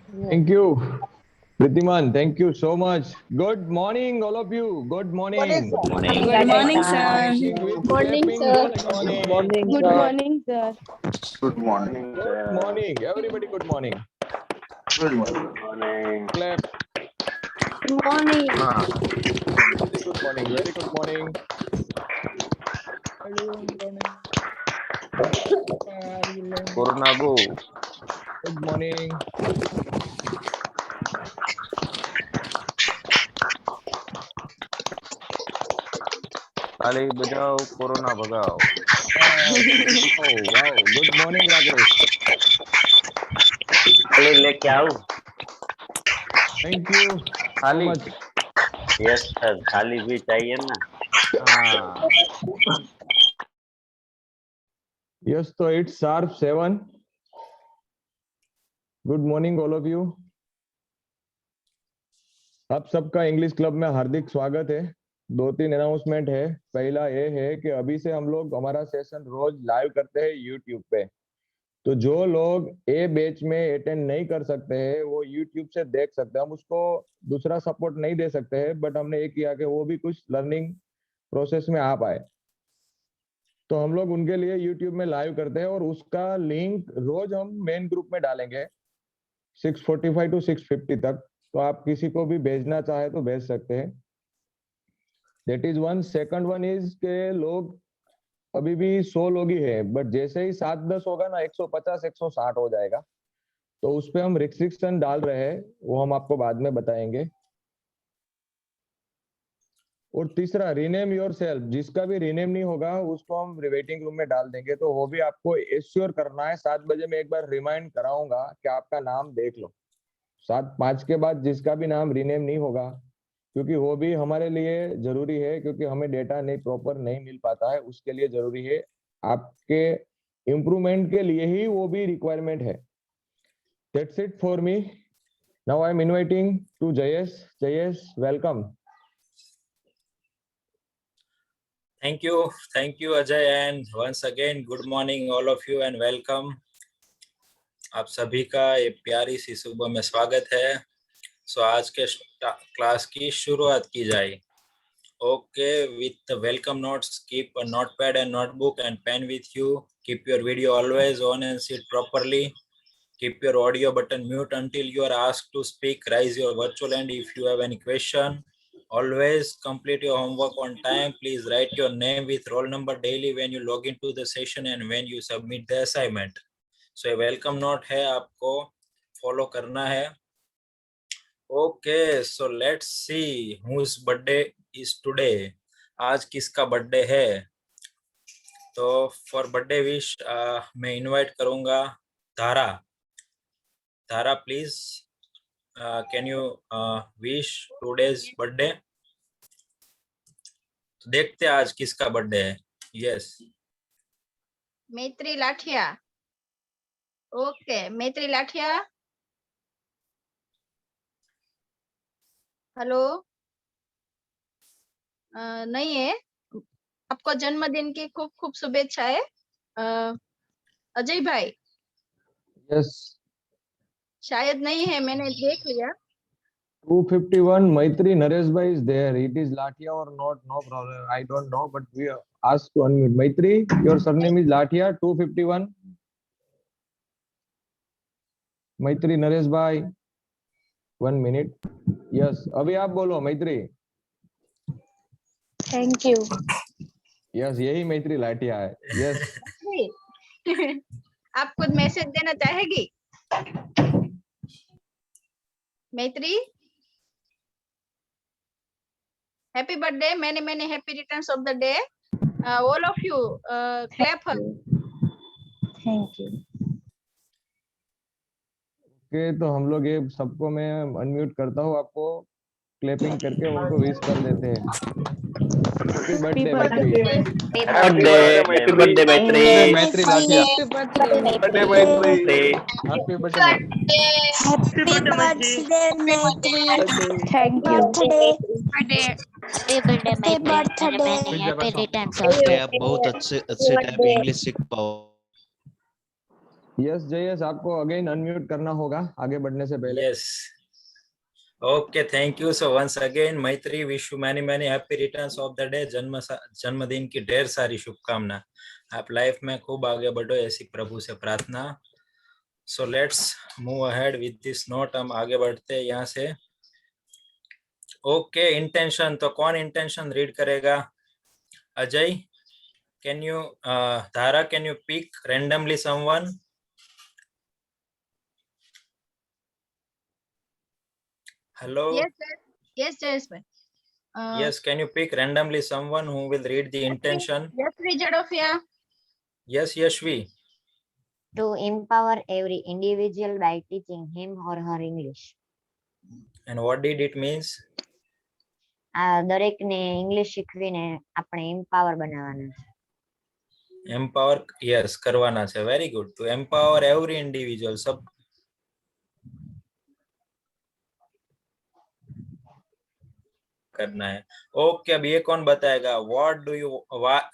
Thank you, Pritiman. Thank you so much. Good morning, all of you. Good morning. Good Morning. morning, Good morning, sir. sir. Clapping with Morning, clapping. sir. Good Good morning. morning, Good sir. morning, sir. Good Good morning. morning, Good sir. morning. Everybody, good morning. Good morning. Good morning. Clap. Good morning. Very good morning. Very good morning. Purna go. Good morning. ताली बजाओ corona भगाओ. Oh, wow. Good morning, Rakesh. थाली लेके आओ. Thank you so थाली. much. Yes sir, थाली भी चाहिए ना. हाँ. Yes, so it's sharp 7. Good morning, all of you. आप सबका इंग्लिश क्लब में हार्दिक स्वागत है। 2-3 अनाउंसमेंट है। पहला ये है कि अभी से हम लोग हमारा सेशन रोज लाइव करते हैं यूट्यूब पे। तो जो लोग ए बैच में अटेंड नहीं कर सकते हैं वो यूट्यूब से देख सकते हैं। हम उसको दूसरा सपोर्ट नहीं दे सकते हैं, बट हमने ये किया कि वो भी कुछ लर्निंग प्रोसेस में आ पाए। तो हम लोग उनके लिए यूट्यूब में लाइव करते हैं और उसका लिंक रोज हम मेन ग्रुप में डालेंगे 6:45 to 6:50 तक। तो आप किसी को भी भेजना चाहे तो भेज सकते हैं। That is one. Second one is के लोग अभी भी 100 लोग ही है, बट जैसे ही 7-10 होगा ना 150-160 हो जाएगा। तो उस पर हम रिस्ट्रिक्शन डाल रहे हैं, वो हम आपको बाद में बताएंगे। और तीसरा, रीनेम योर सेल्फ। जिसका भी रीनेम नहीं होगा उसको हम वेटिंग रूम में डाल देंगे। तो वो भी आपको एश्योर करना है। 7 बजे मैं एक बार रिमाइंड कराऊंगा कि आपका नाम देख लो। 7-5 के बाद जिसका भी नाम रीनेम नहीं होगा, क्योंकि वो भी हमारे लिए जरूरी है, क्योंकि हमें डेटा नहीं प्रॉपर नहीं मिल पाता है, उसके लिए जरूरी है। आपके इम्प्रूवमेंट के लिए ही वो भी रिक्वायरमेंट है। That's it for me. Now I am inviting to Jayesh. Jayesh, welcome. Thank you, Ajay, and once again, good morning, all of you, and welcome. आप सभी का ये प्यारी सी सुबह में स्वागत है। सो आज के क्लास की शुरुआत की जाए। Okay, with the welcome notes, keep a notepad and notebook and pen with you. Keep your video always on and sit properly. Keep your audio button mute until you are asked to speak. Raise your virtual hand if you have any question. Always complete your homework on time. Please write your name with roll number daily when you log into the session and when you submit the assignment. So a welcome note है, आपको follow करना है। Okay, so let's see whose birthday is today. आज किसका birthday है? तो for birthday wish मैं invite करूंगा धारा। धारा please, can you wish today's birthday? देखते हैं आज किसका बर्थडे है। यस, मैत्री लाठिया। ओके, मैत्री लाठिया। हेलो। नहीं है। आपको जन्मदिन की खूब खूब शुभेच्छाएं। अजय भाई यस। शायद नहीं है, मैंने देख लिया। 251 Maitri Naresh bhai is there. It is Lathia or not, no problem. I don't know, but we asked to unmute. Maitri, your surname is Lathia. 251. Maitri Naresh bhai, 1 minute. Yes, अभी आप बोलो मैत्री। Thank you. यस, यही मैत्री लाठिया है। Yes. आप कुछ message देना चाहेगी मैत्री? Happy birthday, many many happy returns of the day. All of you clap her. Thank you. Okay, तो हम लोग ये सबको मैं अनम्यूट करता हूँ, आपको क्लैपिंग करके उनको विश कर देते हैं। हैप्पी बर्थडे मैत्री। Happy birthday, Maitri. Birthday, Maitri. मैत्री लाठिया। बर्थडे मैत्री। हैप्पी बर्थडे मैत्री। Happy birthday, Maitri. Thank you. Birthday. Happy birthday Happy मैत्री, many birthday. Many happy returns of day. आप बहुत अच्छे अच्छे टाइप इंग्लिश सीख पाओ। यस जयेश, आपको अगेन अनम्यूट करना होगा आगे बढ़ने से पहले। Yes. Okay, thank you. So once again, Maitri, wish you many happy returns of the day. जन्मदिन की ढेर सारी शुभकामना। आप लाइफ में खूब आगे बढ़ो, ऐसी प्रभु से प्रार्थना। So let's move ahead with this note. हम आगे बढ़ते हैं यहाँ से। Okay, intention, तो कौन intention रीड करेगा? Ajay, can you, Dhara, can you pick randomly someone? Hello. Yes, Jayesh bhai. Yes, can you pick randomly someone who will read the intention? Yashvi Jadofia. Yes, Yashvi. To empower every individual by teaching him or her English. And what did it means? દરેકને English શીખવીને આપણે empower બનાવવાના છે. Empower, yes, करवाना है. Very good. To empower every individual, सब करना है. Okay, अब ये कौन बताएगा? What do you,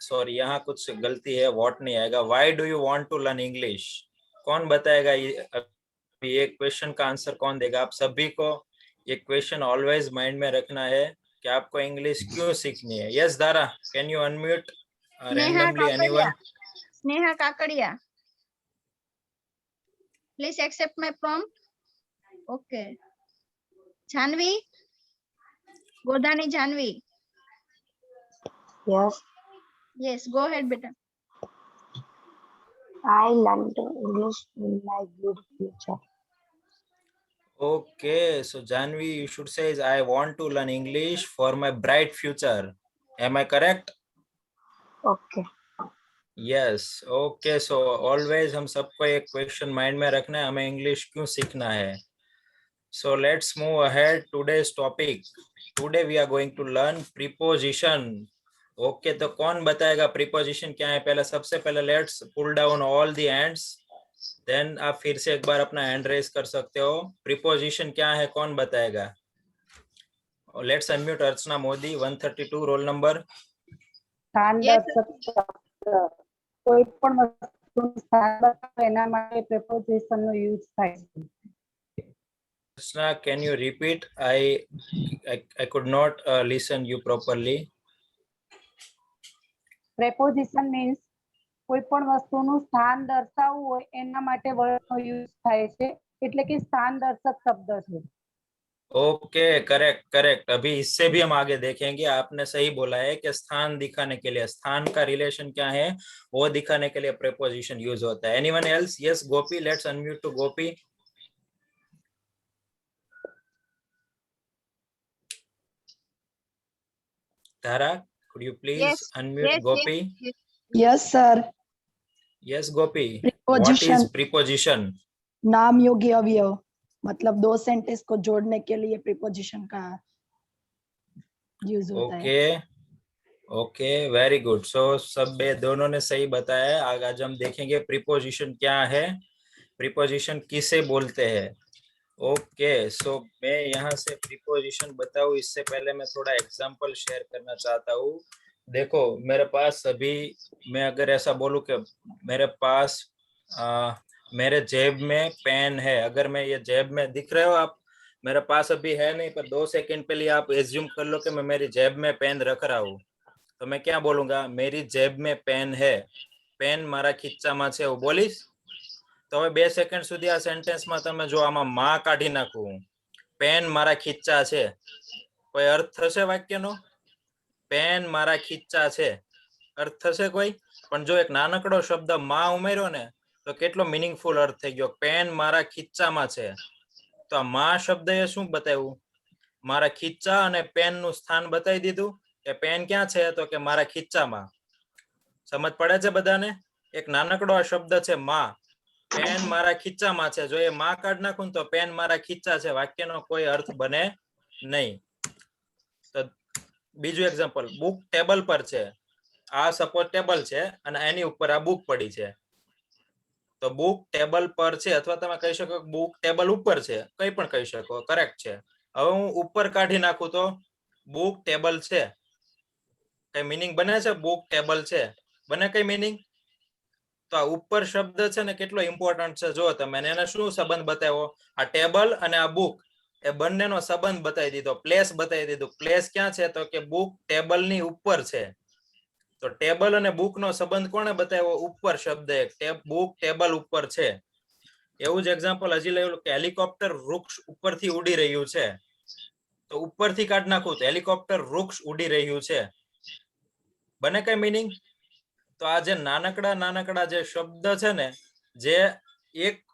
सॉरी यहाँ कुछ गलती है, what नहीं आएगा. Why do you want to learn English? कौन बताएगा? ये क्वेश्चन का आंसर कौन देगा? आप सभी को ये क्वेश्चन ऑलवेज माइंड में रखना है कि आपको इंग्लिश क्यों सीखनी है. Yes Dara, can you unmute randomly anyone? Sneha Kakadia. Please accept my prompt. Okay. Janvi. Godani Janvi. Yes, Yes, go ahead, beta. I learned English in my good future. Okay, so Janvi, you should say I want to learn English for my bright future. Am I correct? Okay. Yes. Okay, so always हम सबको एक question mind में रखना है, हमें English क्यों सीखना है. So let's move ahead. Today's topic. Today we are going to learn preposition. Okay, तो कौन बताएगा preposition क्या है? पहले सबसे पहले let's pull down all the hands. Then आप फिर से एक बार अपना hand raise कर सकते हो. Preposition क्या है? कौन बताएगा? Let's unmute Archana Modi, 132 roll number. કોઈ પણ વસ્તુનું સ્થાન બતાવે એના માટે prepositionનો use થાય છે. Archana, can you repeat? I could not listen you properly. Preposition means કોઈ પણ વસ્તુનું સ્થાન દર્શાવવું હોય એના માટે વર્ડનો યુઝ થાય છે, એટલે કે સ્થાન દર્શક શબ્દ છે. Okay, correct. अभी इससे भी हम आगे देखेंगे. आपने सही बोला है कि स्थान दिखाने के लिए, स्थान का रिलेशन क्या है वो दिखाने के लिए प्रेपोजिशन यूज होता है. Anyone else? Yes Gopi, let's unmute to Gopi. Dhara, could you please Yes, unmute Gopi? Yes, sir. Yes, Gopi. Preposition. What is preposition? नाम योगी अवयव, मतलब दो सेंटेंस को जोड़ने के लिए प्रीपोजिशन का यूज होता है. Okay, very good. सो सब दोनों ने सही बताया. आज हम देखेंगे प्रीपोजिशन क्या है, प्रीपोजिशन किसे बोलते हैं. ओके, सो मैं यहाँ से प्रीपोजिशन बताऊँ इससे पहले मैं थोड़ा एग्जांपल शेयर करना चाहता हूँ. देखो मेरे पास अभी, मैं अगर ऐसा बोलूँ कि मेरे पास मेरे जेब में पेन है, अगर मैं ये जेब में दिख रहे हो आप, मेरे पास अभी है नहीं, पर 2 सेकंड के लिए आप एज्यूम कर लो कि मैं मेरी जेब में पेन रख रहा हूँ, तो मैं क्या बोलूंगा? मेरी जेब में पेन है, पेन मारा खीचाમાં છે, એવું બોલીશ. तो હવે 2 સેકન્ડ સુધી આ સેન્ટેન્સમાં તમે જો આમાં માં કાઢી નાખું, પેન મારા ખીચા છે, કોઈ अर्थ થશે વાક્યનો? પેન મારા ખીચા છે, अर्थ થશે કોઈ? પણ જો એક નાનકડો શબ્દ માં ઉમેર્યો ને તો કેટલો મીનિંગફુલ अर्थ થઈ ગયો. પેન મારા ખીચામાં છે, તો આ માં શબ્દએ શું બતાવ્યું? મારા ખીચા અને પેન નું સ્થાન બતાવી દીધું કે પેન ક્યાં છે, તો કે મારા ખીચામાં. સમજ પડે છે બધાને? એક નાનકડો આ શબ્દ છે માં, પેન મારા ખીચામાં છે, જો એ માં કાઢ નાખું તો પેન મારા ખીચા છે, વાક્યનો કોઈ અર્થ બને નહીં. તો બીજું એક્ઝામ્પલ, બુક ટેબલ પર છે. આ સપોઝ ટેબલ છે અને એની ઉપર આ બુક પડી છે, તો બુક ટેબલ પર છે, અથવા તમે કહી શકો બુક ટેબલ ઉપર છે, કઈ પણ કહી શકો, કરેક્ટ છે. હવે હું ઉપર કાઢી નાખું તો બુક ટેબલ છે, કઈ મીનિંગ બને છે? બુક ટેબલ છે, બને કઈ મીનિંગ? તો આ ઉપર શબ્દ છે ને કેટલો ઇમ્પોર્ટન્ટ છે જો તમે એને શું સંબંધ બતાવ્યો આ ટેબલ અને આ બુક એ બંનેનો સંબંધ બતાવી દીધો પ્લેસ બતાવી દીધું પ્લેસ ક્યાં છે તો કે બુક ટેબલ ની ઉપર છે તો ટેબલ અને બુક નો સંબંધ કોણે બતાવ્યો ઉપર શબ્દ એક બુક ટેબલ ઉપર છે એવું જ એક્ઝામ્પલ હજી લઈ લો કે હેલિકોપ્ટર વૃક્ષ ઉપરથી ઉડી રહ્યું છે તો ઉપરથી કાઢ નાખું તો હેલિકોપ્ટર વૃક્ષ ઉડી રહ્યું છે બને કઈ મીનિંગ તો આ જે નાનકડા જે શબ્દ છે ને જે એક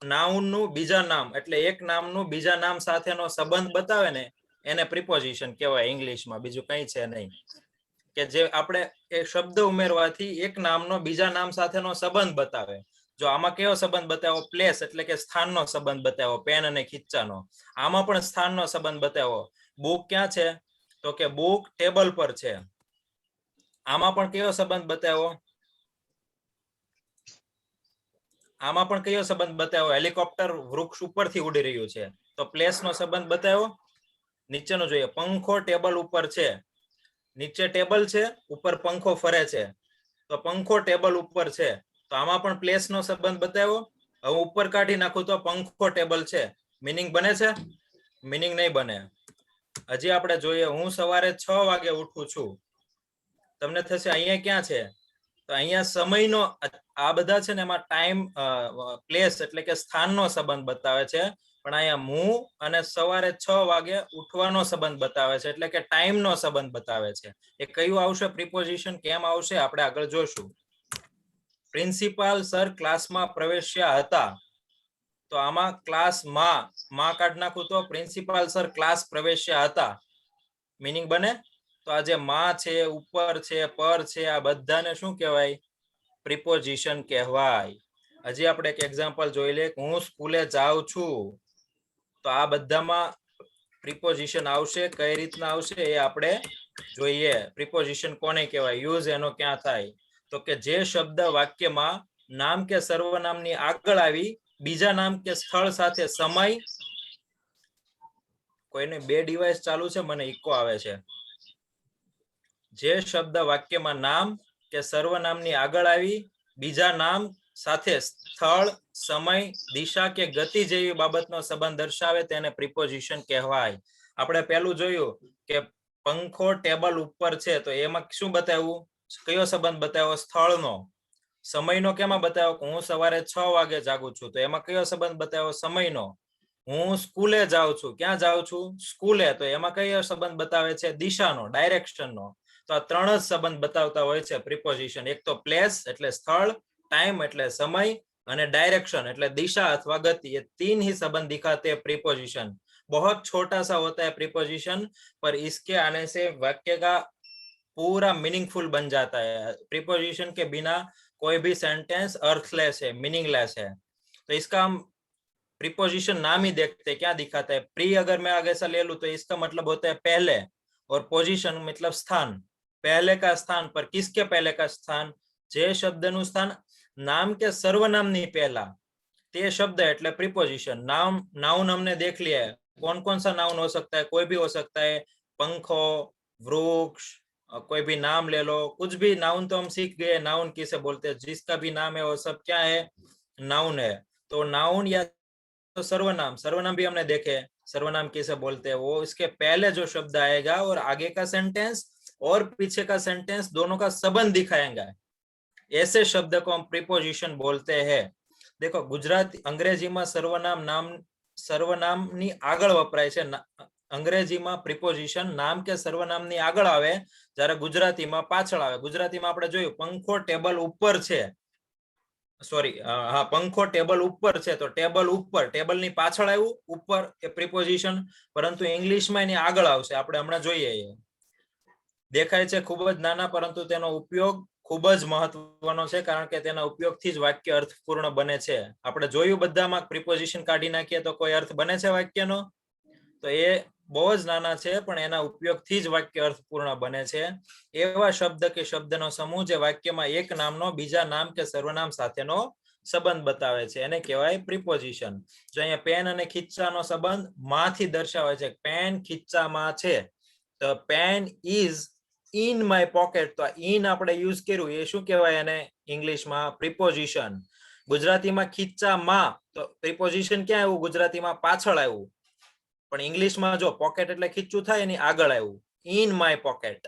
નાઉન નું બીજા નામ એટલે એક નામનું બીજા નામ સાથેનો સંબંધ બતાવે ને એને પ્રિપોઝિશન કહેવાય ઇંગ્લિશમાં બીજું કઈ છે નહીં કે જે આપણે એ શબ્દ ઉમેરવાથી એક નામનો બીજા નામ સાથેનો સંબંધ બતાવે જો આમાં કેવો સંબંધ બતાવ્યો પ્લેસ એટલે કે સ્થાનનો સંબંધ બતાવ્યો પેન અને ખીચાનો આમાં પણ સ્થાનનો સંબંધ બતાવ્યો બુક ક્યાં છે તો કે બુક ટેબલ પર છે આમાં પણ કયો સંબંધ બતાવ્યો આમાં પણ કયો સંબંધ બતાવ્યો હેલિકોપ્ટર વૃક્ષ ઉપરથી ઉડી રહ્યું છે તો પ્લેસ નો સંબંધ બતાવ્યો નીચેનો જોઈએ પંખો ટેબલ ઉપર છે નીચે ટેબલ છે ઉપર પંખો ફરે છે તો પંખો ટેબલ ઉપર છે તો આમાં પણ પ્લેસ નો સંબંધ બતાવ્યો હવે ઉપર કાઢી નાખું તો પંખો ટેબલ છે મીનિંગ બને છે મીનિંગ નહીં બને હજી આપણે જોઈએ હું સવારે 6 વાગે ઉઠું છું તમને થશે અહીંયા ક્યાં છે તો અહીંયા સમયનો આ બધા છે ને એમાં ટાઈમ પ્લેસ એટલે કે સ્થાનનો સંબંધ બતાવે છે પણ અહીંયા હું અને સવારે 6 વાગે ઉઠવાનો સંબંધ બતાવે છે એટલે કે ટાઈમનો સંબંધ બતાવે છે એ કયું આવશે પ્રિપોઝિશન કેમ આવશે આપણે આગળ જોશું પ્રિન્સિપાલ સર ક્લાસમાં પ્રવેશ્યા હતા તો આમાં ક્લાસમાં કાઢ નાખું તો પ્રિન્સિપાલ સર ક્લાસ પ્રવેશ્યા હતા મીનિંગ બને તો આ જે માં છે ઉપર છે પર છે આ બધાને શું કહેવાય પ્રિપોઝિશન કહેવાય હજી આપણે એક એક્ઝામ્પલ જોઈ લે હું સ્કૂલે જાઉં છું તો આ બધામાં પ્રિપોઝિશન આવશે કઈ રીતના આવશે એ આપણે જોઈએ પ્રિપોઝિશન કોને કહેવાય યુઝ એનો ક્યાં થાય તો કે જે શબ્દ વાક્યમાં નામ કે સર્વનામની આગળ આવી બીજા નામ કે સ્થળ સાથે સમય કોઈને બે ડિવાઇસ ચાલુ છે મને ઇકો આવે છે જે શબ્દ વાક્યમાં નામ કે સર્વનામની આગળ આવી બીજા નામ સાથે સ્થળ સમય દિશા કે ગતિ જેવી બાબતનો સંબંધ દર્શાવે તેને પ્રિપોઝિશન કહેવાય આપણે પહેલું જોયું કે પંખો ટેબલ ઉપર છે તો એમાં શું બતાવ્યું કયો સંબંધ બતાવ્યો સ્થળનો સમયનો કેમાં બતાવ્યો હું સવારે 6 વાગે જાગું છું તો એમાં કયો સંબંધ બતાવ્યો સમયનો હું સ્કૂલે જાઉં છું ક્યાં જાઉં છું સ્કૂલે તો એમાં કયો સંબંધ બતાવે છે દિશાનો ડાયરેક્શનનો તો આ ત્રણ જ સંબંધ બતાવતા હોય છે પ્રિપોઝિશન એક તો પ્લેસ એટલે સ્થળ टाइम એટલે સમય અને डायरेक्शन એટલે दिशा अथवा गति ये तीन ही संबंध दिखाते हैं प्रीपोजिशन बहुत छोटा सा होता है प्रीपोजिशन पर इसके आने से वाक्य का पूरा मीनिंगफुल बन जाता है प्रीपोजिशन के बिना कोई भी सेंटेंस अर्थलेस है मीनिंगलेस है तो इसका हम प्रीपोजिशन नाम ही देखते हैं क्या दिखाता है प्री अगर मैं आगे से ले लूं तो इसका मतलब होता है पहले और पोजीशन मतलब स्थान पहले का स्थान पर किसके पहले का स्थान जे शब्द नु स्थान नाम के सर्वनाम नी पहला ते शब्द એટલે प्रीपोजिशन नाउन हमने देख लिया है कौन कौन सा नाउन हो सकता है कोई भी हो सकता है पंखो वृक्ष कोई भी नाम ले लो कुछ भी नाउन तो हम सीख गए नाउन किसे बोलते हैं जिसका भी नाम है वो सब क्या है नाउन है तो नाउन या तो सर्वनाम भी हमने देखे सर्वनाम किसे बोलते हैं वो इसके पहले जो शब्द आएगा और आगे का सेंटेंस और पीछे का सेंटेंस दोनों का संबंध दिखाएगा ऐसे शब्द को हम प्रीपोजिशन बोलते हैं देखो गुजराती अंग्रेजी में सर्वनाम नी आगळ वपराय छे अंग्रेजी में प्रीपोजिशन नाम के सर्वनाम नी आगळ आवे ज्यारे गुजराती में पाछळ आवे गुजराती में आपणे जोयुं पंखो टेबल ऊपर छे सॉरी हाँ पंखो टेबल ऊपर छे तो टेबल ऊपर टेबल नी पाछळ आव्युं ऊपर ए प्रीपोजिशन परंतु इंग्लिश में एनी आगळ आवशे आपणे हमणां जोईए देखाय छे खूब ज नाना परंतु तेनो उपयोग खूब ज महत्वनो छे कारण के तेना उपयोगथी ज वाक्य अर्थपूर्ण बने छे आपणे जोयुं बधामां प्रीपोजिशन काढी नाखीए तो कोई अर्थ बने छे वाक्यनो तो ए बहु ज नाना छे पण एना उपयोगथी ज वाक्य अर्थपूर्ण बने छे एवा शब्द के शब्दनो समूह जे वाक्यमां एक नामनो बीजा नाम के सर्वनाम साथेनो संबंध बतावे छे एने कहेवाय प्रीपोजिशन जो अहींया पेन अने खीच्चानो संबंध मांथी दर्शावे छे पेन खीच्चामां छे तो pen is in my pocket तो इन આપણે યુઝ કર્યું એ શું કહેવાય એને ઇંગ્લિશમાં પ્રિપોઝિશન. ગુજરાતીમાં ખીચામાં તો પ્રિપોઝિશન ક્યાં આવ્યું? ગુજરાતીમાં પાછળ આવ્યું, પણ ઇંગ્લિશમાં જો પોકેટ એટલે ખીચું થાય એની આગળ આવ્યું, ઇન માય પોકેટ.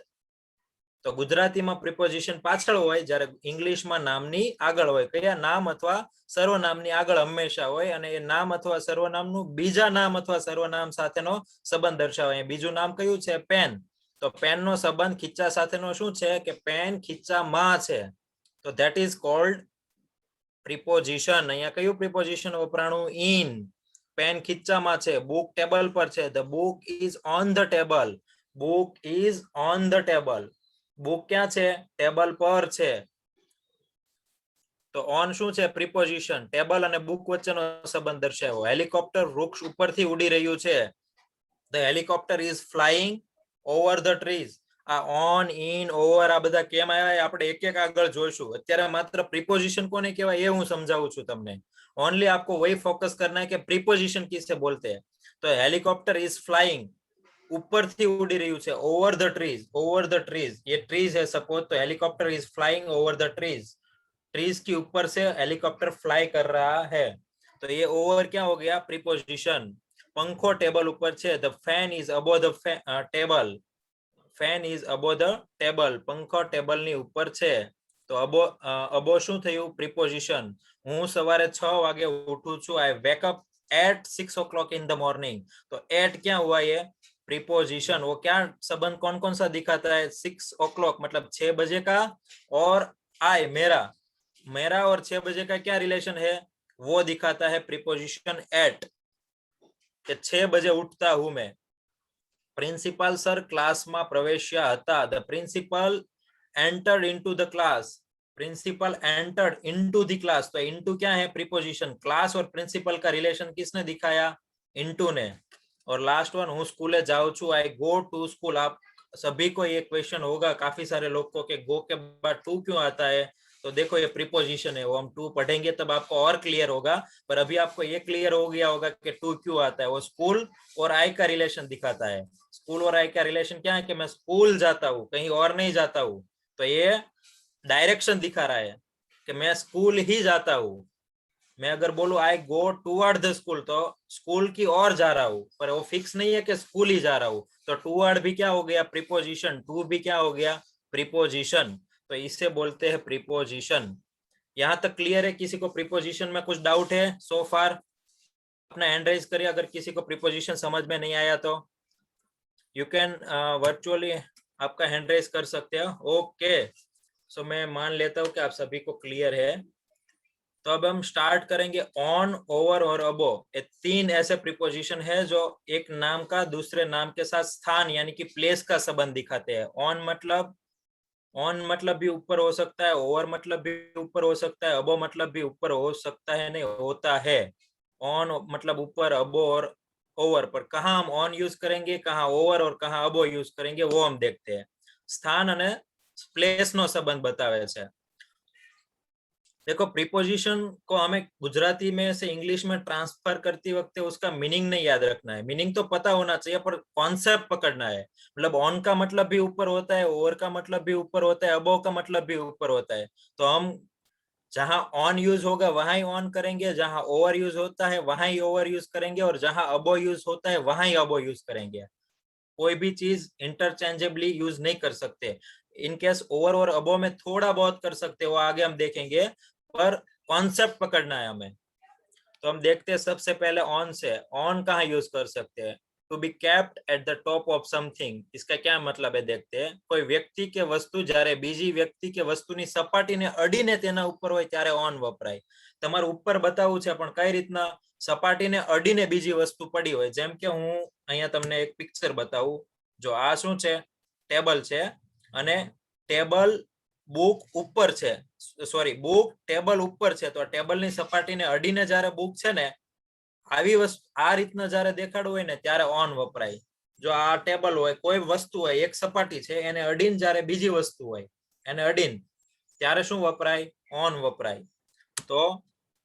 તો ગુજરાતીમાં પ્રિપોઝિશન પાછળ હોય, જ્યારે ઇંગ્લિશમાં નામની આગળ હોય. કયા? નામ અથવા સર્વનામની આગળ હંમેશા હોય, અને એ નામ અથવા સર્વનામનું બીજા નામ અથવા સર્વનામ સાથેનો સંબંધ દર્શાવે. બીજું નામ કયું છે? પેન. તો પેનનો સંબંધ ખીચા સાથેનો શું છે? કે પેન ખીચામાં છે. તો ધેટ ઇઝ કોલ્ડ પ્રિપોઝિશન. અહીંયા કયું પ્રિપોઝિશન વપરાણું? ઇન. પેન ખીચામાં છે. બુક ટેબલ પર છે. The book is on the table. Book is on the table. Book ક્યાં છે? ટેબલ પર છે. તો ઓન શું છે? પ્રિપોઝિશન. ટેબલ અને બુક વચ્ચેનો સંબંધ દર્શાવ્યો. હેલિકોપ્ટર વૃક્ષ ઉપરથી ઉડી રહ્યું છે. The helicopter is flying over the trees. આ ઓન, ઇન, ઓવર આ બધા કેમ આવ્યા આપણે એક એક આગળ જોઈશું. અત્યારે માત્ર પ્રિપોઝિશન કોને કહેવાય એ હું સમજાવું છું તમને. ओनली आपको वही फोकस करना है कि प्रीपोजिशन किससे बोलते हैं. तो हेलीकॉप्टर इज फ्लाइंग, ऊपर थी उड़ी रही है. Over the trees. Over the trees, ये ट्रीज है सपोज, तो helicopter is flying over the trees. Trees के ऊपर से हेलीकॉप्टर फ्लाई कर रहा है. तो ये ओवर क्या हो गया? प्रीपोजिशन. पंखो टेबल ऊपर है. The fan is above the table. Fan is above the table. पंखो टेबल नी ऊपर है. तो अबो शू थयुं? प्रीपोजिशन. हूँ सवारे 6 वागे उठू छू. I wake up at 6 o'clock in the morning. तो एट क्या हुआ? ये प्रीपोजिशन. वो क्या संबंध कौन कौन सा दिखाता है? 6 o'clock मतलब 6 बजे का, और आई मेरा, मेरा और 6 बजे का क्या रिलेशन है वो दिखाता है प्रीपोजिशन एट, कि 6 बजे उठता हूं मैं. प्रिंसिपल सर क्लास में प्रवेश्या हता. The principal entered into the class. Principal entered into the class. तो इनटू क्या है? प्रीपोजिशन. क्लास और प्रिंसिपल का रिलेशन किसने दिखाया? इनटू ने. और लास्ट वन, हूँ स्कूले जाऊँ छू. आई गो टू स्कूल. आप सभी को ये क्वेश्चन होगा काफी सारे लोग को कि गो के बाद टू क्यों आता है. तो देखो ये प्रीपोजिशन है. वो हम टू पढ़ेंगे तब आपको और क्लियर होगा, पर अभी आपको ये क्लियर हो गया होगा कि टू क्यों आता है. वो स्कूल और आई का रिलेशन दिखाता है. स्कूल और आई का रिलेशन क्या है? कि मैं स्कूल जाता हूँ, कहीं और नहीं जाता हूँ. तो ये डायरेक्शन दिखा रहा है कि मैं स्कूल ही जाता हूँ. मैं अगर बोलूं आई गो टुवर्ड द स्कूल, तो स्कूल की ओर जा रहा हूँ, पर वो फिक्स नहीं है कि स्कूल ही जा रहा हूँ. तो टुवर्ड भी क्या हो गया? प्रीपोजिशन. टू भी क्या हो गया? प्रीपोजिशन. तो इसे बोलते हैं प्रीपोजिशन. यहाँ तक क्लियर है? किसी को प्रीपोजिशन में कुछ डाउट है सो फार? अपना हैंड रेज करिए अगर किसी को प्रीपोजिशन समझ में नहीं आया तो. यू कैन वर्चुअली आपका हैंड रेज कर सकते हो. ओके, सो मैं मान लेता हूँ कि आप सभी को क्लियर है. तो अब हम स्टार्ट करेंगे. ऑन, ओवर और अबो, ये 3 ऐसे प्रीपोजिशन है जो एक नाम का दूसरे नाम के साथ स्थान यानी कि प्लेस का संबंध दिखाते हैं. ऑन मतलब भी ऊपर हो सकता है, ओवर मतलब भी ऊपर हो सकता है, अबो मतलब भी ऊपर हो सकता है, नहीं होता है. ऑन मतलब ऊपर, अबो और ओवर. पर कहाँ हम ऑन यूज करेंगे, कहाँ ओवर और कहाँ अबो यूज करेंगे वो हम देखते हैं. स्थान અને प्लेस नो संबंध बतावे छे. देखो प्रीपोजिशन को हमें गुजराती में से इंग्लिश में ट्रांसफर करती वक्त उसका मीनिंग नहीं याद रखना है. मीनिंग तो पता होना चाहिए, पर कॉन्सेप्ट पकड़ना है. मतलब ऑन का मतलब भी ऊपर होता है, ओवर का मतलब भी ऊपर होता है, अबो का मतलब भी ऊपर होता है. तो हम जहां ऑन यूज होगा वहां ही ऑन करेंगे, जहां ओवर यूज होता है वहां ही ओवर यूज करेंगे, और जहां अबो यूज होता है वहां ही अबो यूज करेंगे. कोई भी चीज इंटरचेंजेबली यूज नहीं कर सकते. इन केस ओवर और अबो में थोड़ा बहुत कर सकते हो, आगे हम देखेंगे, पर कॉन्सेप्ट पकड़ना है हमें. तो हम देखते हैं सबसे पहले ऑन से. ऑन कहाँ यूज कर सकते हैं? To be kept at the top of something. इसका क्या मतलब है देखते हैं. कोई व्यक्ति के वस्तु જ્યારે બીજી વ્યક્તિ કે વસ્તુની સપાટીને અડીને તેના ઉપર હોય ત્યારે ઓન વપરાય. તમારે ઉપર બતાવવું છે પણ કઈ રીતના? સપાટીને અડીને બીજી વસ્તુ પડી હોય. જેમ કે હું અહીંયા તમને એક પિક્ચર બતાવું. જો આ શું છે? ટેબલ છે, અને ટેબલ बुक ऊपर छे. सॉरी, बुक टेबल ऊपर छे. तो टेबलनी सपाटीने अडीने ज्यारे बुक छे ने आवी वस्तु आ रीतना ज्यारे देखाडવું હોય ને ત્યારે ऑन वपराय. जो आ टेबल होय, कोई वस्तु होय, एक सपाटी छे, एने अडीने ज्यारे बीजी वस्तु होय एने अडीने त्यारे शुं वपराय? ऑन वपराय. तो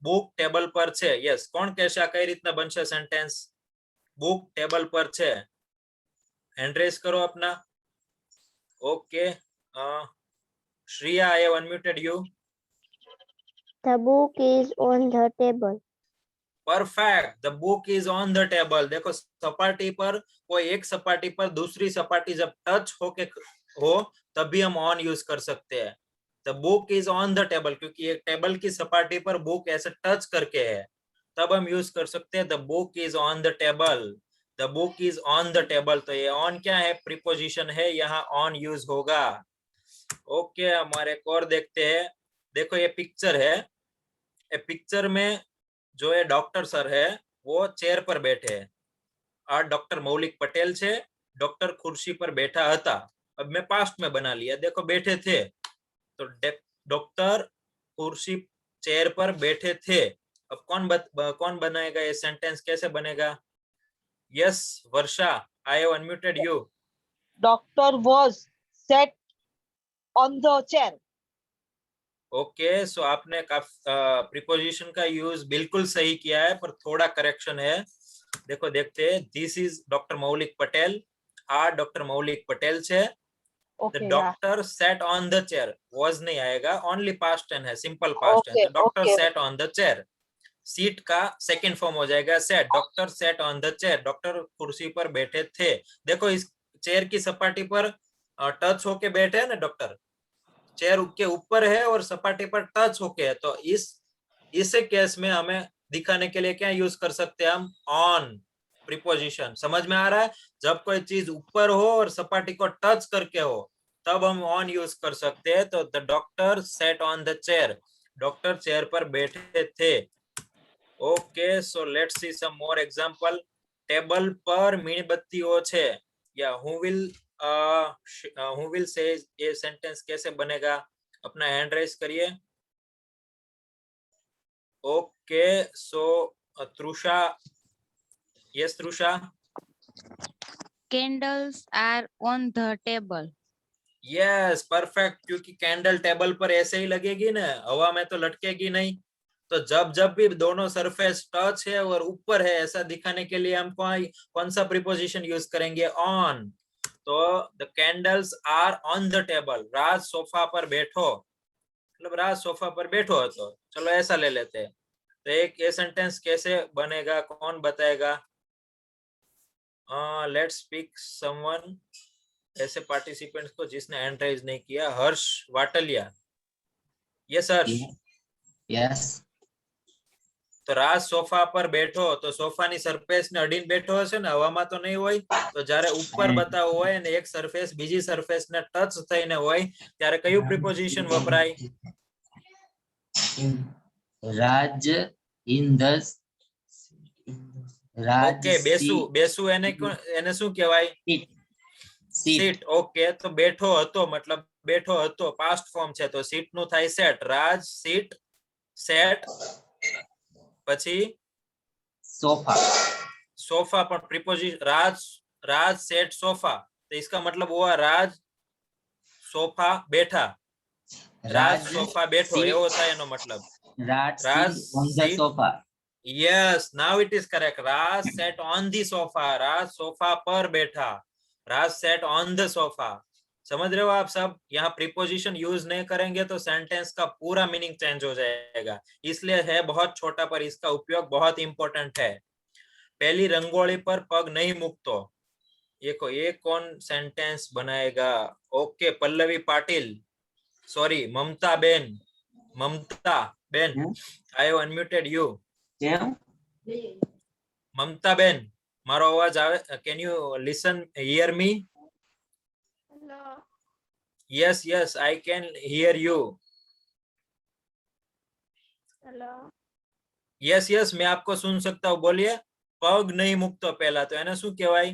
बुक टेबल पर छे. यस, कोण कहेशे आ कई रीतना बनशे सेंटेन्स? बुक टेबल पर छे. हैंड रेज करो अपना. Okay, Shriya, I have unmuted you. The book is on the table. Perfect, the book is on the table. देखो सपाटी पर, कोई एक सपाटी पर दूसरी सपाटी जब टच होके हो तभी हम ऑन यूज कर सकते हैं। The book is on the table, क्योंकि एक टेबल की सपाटी पर बुक ऐसे टच करके है, तब हम यूज कर सकते हैं the book is on the table. The book is on the table, तो ये ऑन क्या है, प्रीपोजिशन है, यहाँ ऑन यूज होगा। ओके, हमारे एक और देखते हैं। देखो ये पिक्चर है, ये पिक्चर में जो ये डॉक्टर सर है वो चेयर पर बैठे हैं। आ डॉक्टर मौलिक पटेल छे, डॉक्टर कुर्सी पर बैठा था। अब मैं पास्ट में बना लिया, देखो बैठे थे, तो डॉक्टर कुर्सी चेयर पर बैठे थे। अब कौन बनाएगा ये सेंटेंस, कैसे बनेगा? Yes Varsha, I have unmuted you. Doctor was sat on the chair. Okay, so आपने प्रीपोजिशन का यूज बिल्कुल सही किया है, पर थोड़ा करेक्शन है। देखो देखते हैं, this is doctor Maulik Patel. Uh doctor Maulik Patel छे। The doctor sat on the chair, was नहीं आएगा, ओनली पास्ट टेंस है, simple past tense. Doctor sat on the chair, sit का सेकंड फॉर्म हो जाएगा sat. Doctor sat on the chair, doctor कुर्सी पर बैठे थे। देखो इस चेयर की सपाटी पर टच होके बैठे हैं ना डॉक्टर, चेयर के ऊपर है और सपाटी पर टच होके है, तो इस केस में हमें दिखाने के लिए क्या यूज कर सकते हैं हम, ऑन प्रीपोजिशन। समझ में आ रहा है? जब कोई चीज ऊपर हो और सपाटी को टच करके हो तब हम ऑन यूज कर सकते हैं। तो the doctor sat on the chair, doctor chair पर बैठे थे। Okay, so let's see some more example. Table पर मीणबत्तीओ छे, या हु विल से ये सेंटेंस कैसे बनेगा? अपना हैंड रेज करिए। Okay, so Trusha, yes Trusha. Candles are on the table. Yes perfect, क्योंकि कैंडल टेबल पर ऐसे ही लगेगी ना, हवा में तो लटकेगी नहीं। तो जब भी दोनों सरफेस टच है और ऊपर है, ऐसा दिखाने के लिए हम कौन सा प्रीपोजिशन यूज करेंगे, ऑन। तो the candles are on the table, Raj sofa पर बैठो, मतलब राज सोफा पर बैठो। तो चलो ऐसा ले लेते हैं। तो एक ये सेंटेंस कैसे बनेगा, कौन बताएगा? लेट्स पिक समवन, ऐसे पार्टिसिपेंट्स को जिसने हैंड रेज नहीं किया। हर्ष वाटलिया, यस हर्ष। यस। तो राज सोफा पर बैठो, तो सोफाની સરફેસ ને અડીને બેઠો હશે ને, હવામાં તો નહીં હોય। તો જ્યારે ઉપર બતાવો હોય અને એક સરફેસ બીજી સરફેસ ને ટચ થઈને હોય ત્યારે કયું પ્રિપોઝિશન વપરાય? રાજ ઇન ધ રાજ। ઓકે, બેસુ એને શું કહેવાય? सीट। ओके, तो बैठो हतो मतलब बैठो हतो पास्ट फॉर्म छे, तो सीट नु थाय सेट। राज सीट सेट, પછી सोफा। सोफा पर प्रीपोजिशन राज सेट सोफा, तो इसका मतलब हुआ राज सोफा बैठा, राज सोफा बैठो, ये होता है नो मतलब Raj on the sofa. Yes, now it is correct. Raj set on the sofa, Raj sofa पर बैठा, Raj set on the sofa. समझ रहे हो आप सब? यहाँ प्रीपोजिशन यूज नहीं करेंगे तो सेंटेंस का पूरा मीनिंग चेंज हो जाएगा, इसलिए है बहुत छोटा पर इसका उपयोग बहुत इंपॉर्टेंट है। पहली रंगोली पर पग नहीं मुकतो, ये कौन सेंटेंस बनाएगा? Okay, Pallavi Patil, sorry Mamta ben, I have unmuted you. Mamta ben, मारो अवाज आवे? Can you listen, hear me? Yes, I can hear you. Hello. Yes, मैं आपको सुन सकता हूँ, बोलिए। पग नहीं मुकतो पहला, तो એને શું કહેવાય?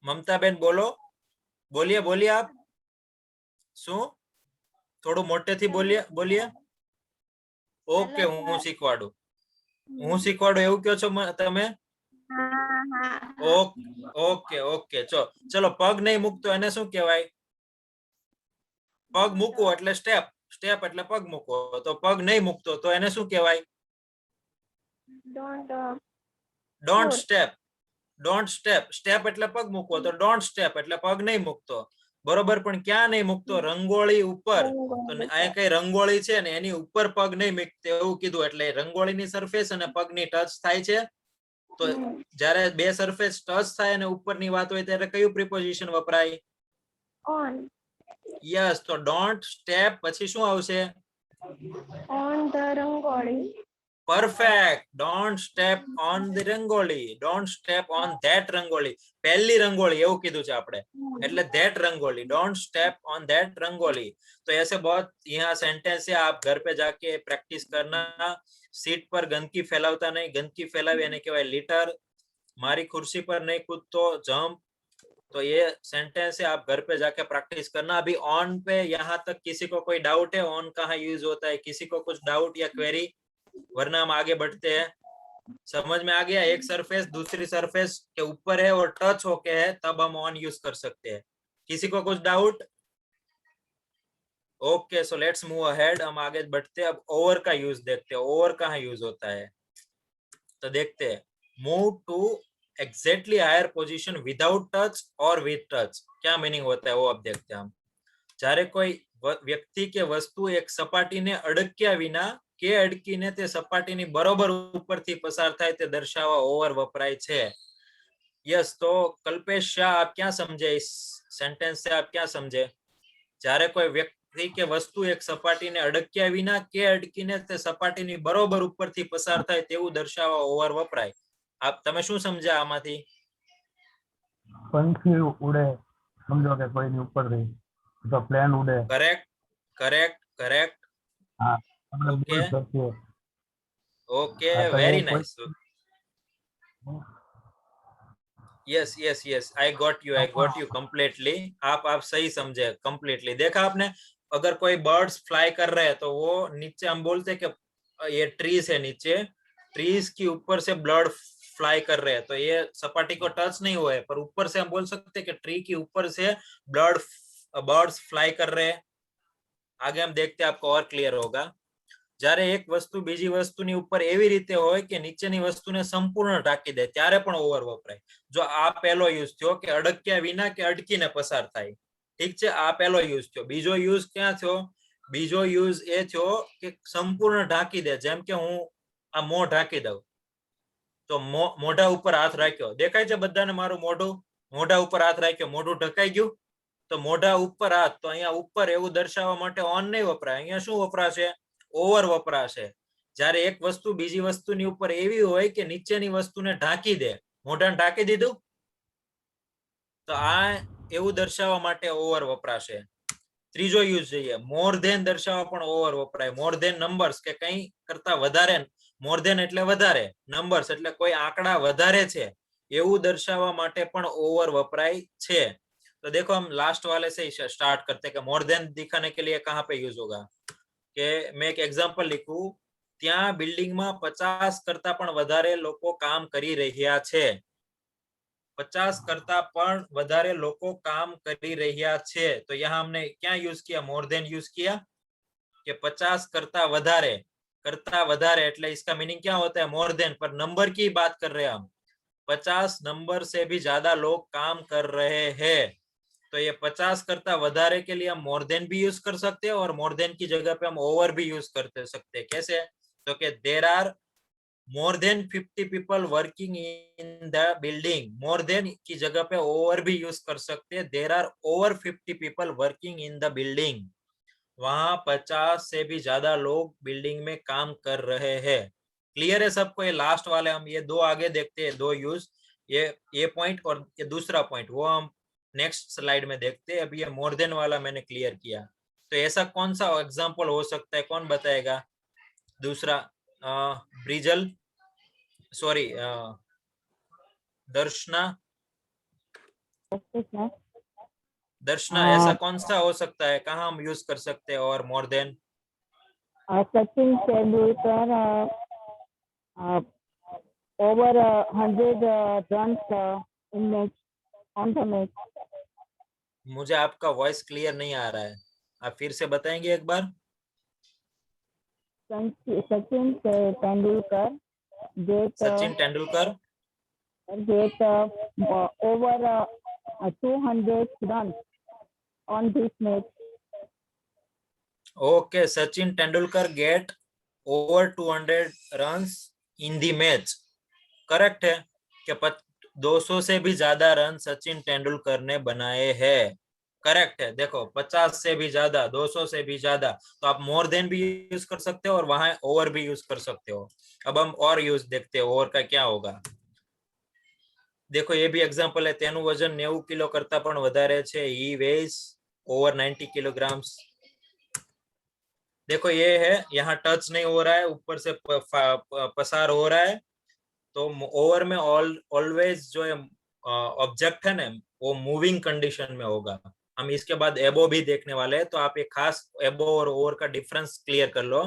મમતા બેન બોલો, બોલીએ आप। શું? થોડું મોટેથી બોલીએ। ઓકે, હું શીખવાડું એવું કહો છો તમે? ઓકે, ચલો પગ નહીં મૂકતો એને શું કહેવાય? પગ મૂકવો એટલે સ્ટેપ એટલે પગ મૂકવો, તો પગ નહીં મૂકતો તો એને શું કહેવાય? ડોન્ટ સ્ટેપ એટલે પગ મૂકવો, તો ડોન્ટ સ્ટેપ એટલે પગ નહીં મૂકતો। બરોબર, પણ ક્યાં નહીં મૂકતો? રંગોળી ઉપર. તો અહીંયા કઈ રંગોળી છે ને એની ઉપર પગ નહીં મૂકતો એવું કીધું, એટલે રંગોળીની સરફેસ અને પગની ટચ થાય છે. તો જ્યારે બે સરફેસ ટચ થાય અને ઉપરની વાત હોય ત્યારે કયું પ્રિપોઝિશન વપરાય? On. યસ, તો ડોન્ટ સ્ટેપ પછી શું આવશે? On the rangoli. Perfect. Don't step on the rangoli, don't step on that rangoli. પહેલી રંગોળી એવું કીધું છે આપણે, એટલે that rangoli, don't step on that rangoli. तो ऐसे बहुत यहाँ सेंटेंस है, आप घर पे जाके प्रैक्टिस करना. सीट पर गंदगी फैलावता नहीं, गंदगी फैलावी એને કહેવાય लिटर. मारी कुर्सी पर नहीं कूदतो, जंप. तो ये सेंटेंस है, आप घर पे जाके प्रैक्टिस करना. अभी ऑन पे यहाँ तक किसी को कोई डाउट है? ऑन कहाँ यूज होता है? किसी को कुछ डाउट या क्वेरी? वरना हम आगे बढ़ते हैं. समझ में आ गया? एक सरफेस दूसरी सरफेस के ऊपर है और टच होके है, तब हम ऑन यूज कर सकते हैं. किसी को कुछ doubt? Okay, so let's move ahead. हम आगे बढ़ते हैं. अब ओवर का यूज देखते हैं. ओवर कहाँ यूज होता है तो देखते हैं. Move to exactly higher position without touch और विथ टच. क्या मीनिंग होता है वो अब देखते हैं हम. જ્યારે કોઈ વ્યક્તિ કે વસ્તુ એક સપાટીને અડક્યા વિના કે અડકીને તે સપાટીની બરોબર ઉપરથી પસાર થાય તે દર્શાવવા ઓવર વપરાય છે. यस, तो कल्पेश शाह, आप क्या समझे इस सेंटेंस से? आप क्या समझे? જ્યારે કોઈ વ્યક્તિ કે વસ્તુ એક સપાટીને અડક્યા વિના કે અડકીને તે સપાટીની બરોબર ઉપરથી પસાર થાય તેવું દર્શાવવા ઓવર વપરાય. આપ તમે શું સમજ્યા આમાંથી? પંખી ઉડે, સમજો કે કોઈની ઉપર રહી તો પ્લેન ઉડે. Correct, correct, correct. હા, આપણે ઓકે, બોલી શકીએ. ओके, હા, તો very A nice. Yes yes yes, I got you completely. आप सही समझे कंप्लीटली. देखा आपने? अगर कोई बर्ड्स फ्लाई कर रहे हैं तो वो नीचे हम बोलते हैं कि ये ट्रीज है, नीचे ट्रीज के ऊपर से ब्लड फ्लाई कर रहे हैं, तो ये सपाटी को टच नहीं हुआ है, पर ऊपर से हम बोल सकते हैं कि ट्री के ऊपर से ब्लड बर्ड्स फ्लाई कर रहे हैं. आगे हम देखते हैं, आपको और क्लियर होगा. જ્યારે એક વસ્તુ બીજી વસ્તુની ઉપર એવી રીતે હોય કે નીચેની વસ્તુને સંપૂર્ણ ઢાંકી દે ત્યારે પણ ઓવર વપરાય. જો આ પહેલો યુઝ થયો કે અડક્યા વિના કે અડકીને પસાર થાય, ઠીક છે, આ પહેલો યુઝ થયો. બીજો યુઝ ક્યાં થયો? બીજો યુઝ એ થયો કે સંપૂર્ણ ઢાંકી દે. જેમ કે હું આ મોં ઢાંકી દઉં તો મોઢા ઉપર હાથ રાખ્યો, દેખાય છે બધાને મારું મોઢું? મોઢા ઉપર હાથ રાખ્યો, મોઢું ઢકાઈ ગયું, તો મોઢા ઉપર હાથ. તો અહીંયા ઉપર એવું દર્શાવવા માટે ઓન નહીં વપરાય, અહીંયા શું વપરાશે? ઓવર વપરાશે. જ્યારે એક વસ્તુ બીજી વસ્તુની ઉપર એવી હોય કે નીચેની વસ્તુને ઢાંકી દે, મોઢાને ઢાંકી દીધું, તો આ એવું દર્શાવવા માટે ઓવર વપરાશે. ત્રીજો યુઝ જોઈએ, મોર ધેન દર્શાવવા પણ ઓવર વપરાય. મોર ધેન નંબર્સ, કે કંઈ કરતા વધારે. મોર ધેન એટલે વધારે, નંબર્સ એટલે કોઈ આંકડા વધારે છે એવું દર્શાવવા માટે પણ ઓવર વપરાય છે. तो देखो, हम लास्ट वाले से ही स्टार्ट करते हैं कि मोर देन दिखाने के लिए कहाँ पे यूज होगा. કે મેં એક એક્ઝામ્પલ લીધું, ત્યાં બિલ્ડિંગમાં 50 કરતા પણ વધારે લોકો કામ કરી રહ્યા છે. 50 करता पण વધારે લોકો કામ કરી રહ્યા છે. तो यहाँ हमने क्या यूज किया? मोर देन यूज किया कि 50 करता વધારે એટલે इसका मीनिंग क्या होता है? More than. पर नंबर की बात कर रहे हैं हम. 50 नंबर से भी ज्यादा लोग काम कर रहे हैं. तो ये 50 करता વધારે के लिए हम मोर देन भी यूज कर सकते हैं और मोर देन की जगह पे हम ओवर भी यूज कर सकते हैं. कैसे? तो कि there are more than 50 people working in the building. more than की जगह पे over भी यूज कर सकते हैं. there are over 50 people working in the building. वहां 50 से भी ज्यादा लोग बिल्डिंग में काम कर रहे हैं. क्लियर है सबको? ये लास्ट वाले हम ये दो आगे देखते हैं, दो यूज, ये पॉइंट और ये दूसरा पॉइंट, वो हम नेक्स्ट स्लाइड में देखते हैं. अभी ये मोर देन वाला मैंने क्लियर किया. तो ऐसा कौन सा एग्जाम्पल हो सकता है? कौन बताएगा? दूसरा, ब्रिजल, सॉरी, दर्शना. दर्शना, ऐसा कौन सा हो सकता है? कहाँ हम यूज कर सकते हैं और more than? Sachin Tendulkar over 100 runs in match on the match. मुझे आपका वॉइस क्लियर नहीं आ रहा है, आप फिर से बताएंगे एक बार? Sachin Tendulkar Sachin Tendulkar get over 200 runs on this match. Okay, Sachin Tendulkar get over 200 runs in the match. Correct है कि 200 से भी ज्यादा रन सचिन तेंदुलकर ने बनाए हैं। करेक्ट है। देखो 50 से भी ज्यादा, 200 से भी ज्यादा, तो आप मोर देन भी यूज कर सकते हो और वहां ओवर भी यूज कर सकते हो। अब हम और यूज देखते हो, ओवर का क्या होगा। देखो ये भी एग्जांपल है, तेनु वजन 90 किलो करता पण વધારે છે, he weighs over 90 kilograms। देखो ये है, यहाँ टच नहीं हो रहा है, ऊपर से पसार हो रहा है, तो ओवर में ऑलवेज जो ऑब्जेक्ट है ना वो मूविंग कंडीशन में होगा। हम इसके बाद एबो भी देखने वाले हैं, तो आप एक खास एबो और ओवर का डिफरेंस क्लियर कर लो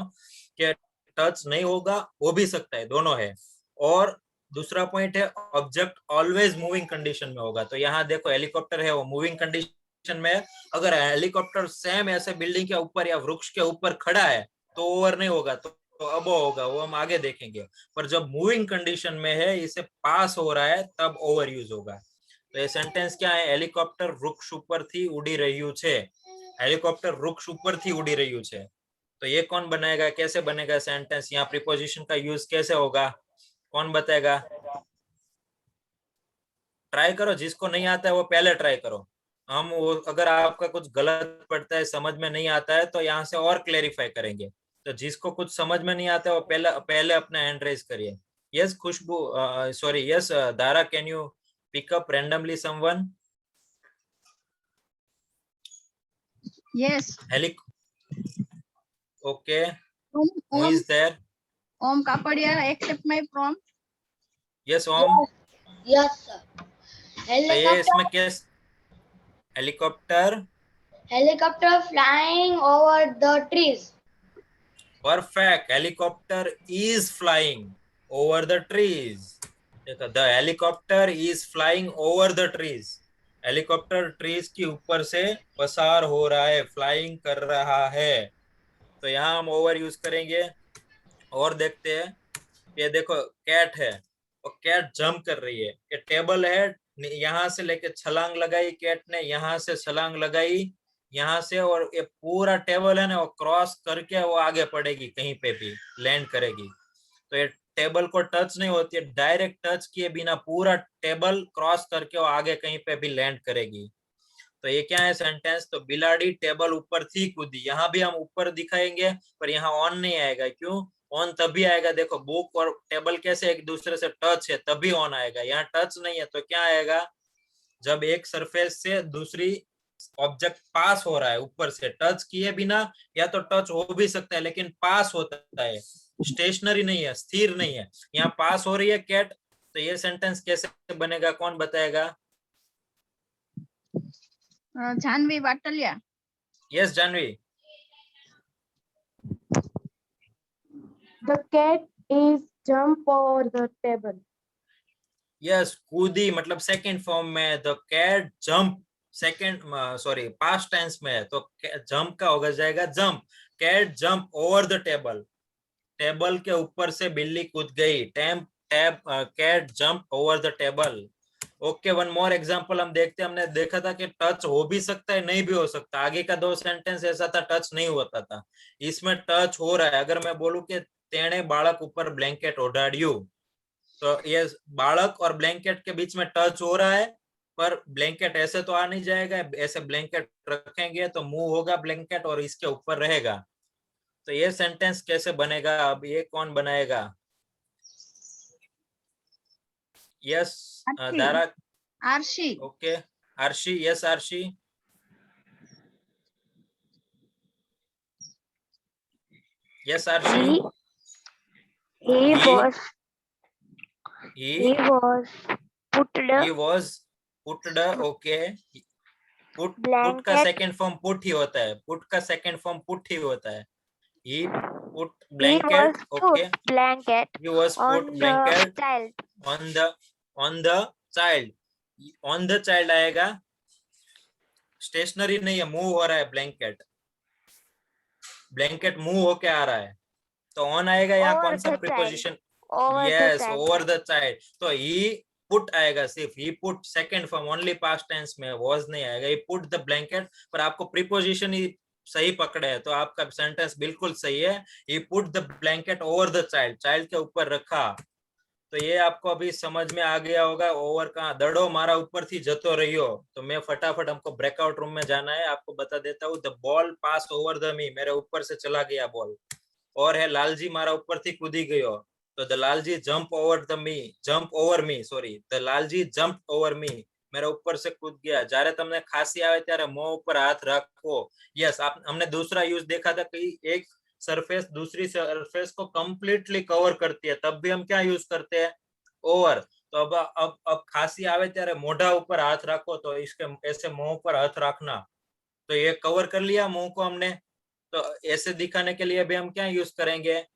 कि टच नहीं होगा, हो भी सकता है, दोनों है। और दूसरा पॉइंट है ऑब्जेक्ट ऑलवेज मूविंग कंडीशन में होगा। तो यहाँ देखो हेलीकॉप्टर है, वो मूविंग कंडीशन में है। अगर हेलीकॉप्टर सेम ऐसे बिल्डिंग के ऊपर या वृक्ष के ऊपर खड़ा है तो ओवर नहीं होगा, तो अबो होगा, वो हम आगे देखेंगे। पर जब मूविंग कंडीशन में है, इसे पास हो रहा है, तब ओवर यूज होगा। तो ये सेंटेंस क्या है, हेलीकॉप्टर वृक्ष ऊपर थी उड़ी રહ્યું છે। हेलीकॉप्टर वृक्ष ऊपर थी उड़ी રહ્યું છે। तो ये कौन बनाएगा, कैसे बनेगा सेंटेंस, यहाँ प्रीपोजिशन का यूज कैसे होगा, कौन बताएगा। ट्राई करो, जिसको नहीं आता है वो पहले ट्राई करो। हम वो, अगर आपका कुछ गलत पड़ता है, समझ में नहीं आता है, तो यहाँ से और क्लेरिफाई करेंगे। तो जिसको कुछ समझ में नहीं आता है वो पहले अपना हैंड रेज करिए। Yes Khushboo, sorry yes Dara, can you pick up randomly someone. Yes. Okay, who is there? Om Kapadia, accept my prompt. Yes Om। Yes sir. तो ये इसमें कैसे Helicopter flying over the trees. Perfect. Helicopter is flying over the trees. The helicopter is flying over the trees. Helicopter trees के ऊपर से पसार हो रहा है, फ्लाइंग कर रहा है। तो यहाँ हम ओवर यूज करेंगे। और देखते हैं, ये देखो कैट है और कैट जंप कर रही है। ये टेबल है, यहाँ से लेके छलांग लगाई कैट ने, यहाँ से छलांग लगाई, यहाँ से, और ये पूरा टेबल है ना वो क्रॉस करके वो आगे पड़ेगी, कहीं पे भी लैंड करेगी। तो ये टेबल को टच नहीं होती है, डायरेक्ट टच किए बिना पूरा टेबल क्रॉस करके वो आगे कहीं पे भी लैंड करेगी। तो ये क्या है सेंटेंस, तो बिलाड़ी टेबल ऊपर थी कूदी। यहाँ भी हम ऊपर दिखाएंगे, पर यहाँ ऑन नहीं आएगा। क्यों? ऑन तभी आएगा, देखो बुक और टेबल कैसे एक दूसरे से टच है, तभी ऑन आएगा। यहाँ टच नहीं है, तो क्या आएगा, जब एक सरफेस से दूसरी ऑब्जेक्ट पास हो रहा है ऊपर से, टच किए बिना, या तो टच हो भी सकता है लेकिन पास होता है, स्टेशनरी नहीं है, स्थिर नहीं है। यहाँ पास हो रही है कैट, तो ये सेंटेंस कैसे बनेगा, कौन बताएगा। Janvi Vatalia. Yes Janvi. The cat is jump over the table. Yes कूदी मतलब सेकंड फॉर्म में, the cat jump, second sorry past tense में है, तो जंप का होगा जाएगा jump. Cat jump over the table, table के ऊपर से बिल्ली कूद गई। Cat jump over the table. Okay, one more example हम देखते हैं। हमने देखा था कि टच हो भी सकता है, नहीं भी हो सकता। आगे का दो सेंटेंस ऐसा था टच नहीं होता था, इसमें टच हो रहा है। अगर मैं बोलूं कि तेने बालक ऊपर ब्लैंकेट ओढ़ाड़્યું, तो ये बालक और ब्लैंकेट के बीच में टच हो रहा है, पर ब्लैंकेट ऐसे तो आ नहीं जाएगा। ऐसे ब्लैंकेट रखेंगे तो मुंह होगा ब्लैंकेट और इसके ऊपर रहेगा। तो ये सेंटेंस कैसे बनेगा, अब ये कौन बनाएगा। Yes Dara. Aarshi. Okay Aarshi, yes Aarshi. Yes Aarshi. He was putted. Okay, put का Blanket. सेकंड फॉर्म पुट ही होता है, पुट का सेकंड फॉर्म पुट ही होता है। he put he blanket, was okay, put blanket he was on put blanket the child. on the child। on the child आएगा, stationery नहीं है, मूव हो रहा है ब्लैंकेट, ब्लैंकेट मूव होके आ रहा है, तो ऑन आएगा। यहाँ कौन सा preposition, yes over the child. तो ही पुट आएगा सिर्फ, he put second form only past tense में, वॉज नहीं आएगा। ही पुट द ब्लैंकेट, पर आपको प्रीपोजिशन ही सही पकड़े है तो आपका सेंटेंस बिल्कुल सही है। He put the blanket over the child, child के ऊपर रखा। तो ये आपको अभी समझ में आ गया होगा। ओवर कहाँ, दड़ो मारा ऊपर थी जतो रहियो। तो मैं फटाफट, हमको ब्रेकआउट रूम में जाना है, आपको बता देता हूँ। The ball pass over the me, मेरे ऊपर से चला गया बॉल। और है लालजी मारा ऊपर थी कूदी गयो। तो the Lalji jump over the me, jump over me, sorry, the Lalji jump over me, मेरे ऊपर से कूद गया। जारे तमने खांसी आवे त्यारे मों ऊपर हाथ रखो। यस, आप हमने दूसरा यूज देखा था कि एक सरफेस दूसरी सरफेस को कंप्लीटली कवर करती है, तब भी हम क्या यूज करते हैं, ओवर। तो अब खांसी आवे त्यारे मोढ़ा ऊपर हाथ रखो, तो इसके ऐसे मुंह पर हाथ रखना, तो ये कवर कर लिया मुंह को हमने। तो ऐसे दिखाने के लिए भी हम क्या यूज करेंगे,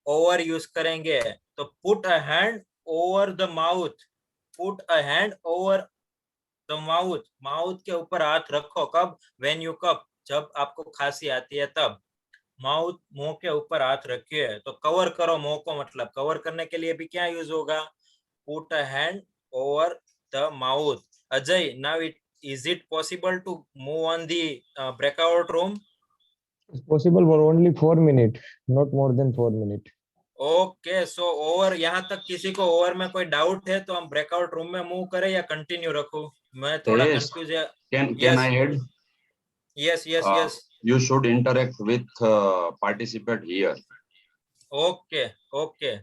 ओवर यूज करेंगे। तो put a hand over the mouth, put a hand over the mouth, mouth के ऊपर हाथ रखो। कब, व्हेन यू कफ, जब आपको खांसी आती है तब। माउथ, मुंह के ऊपर हाथ रखिए। तो कवर करो मुंह को, मतलब कवर करने के लिए भी क्या यूज होगा, put a hand over the mouth. Ajay, now is it possible to move on the breakout room? It's possible for only 4 minutes, not more than 4 minutes. Okay, so over, यहाँ तक किसी को ओवर में कोई डाउट है तो हम ब्रेकआउट रूम में मूव करें या कंटिन्यू रखूं? मैं थोड़ा कंफ्यूज है। Can I add? Yes yes yes, You should interact with participant here. Okay okay.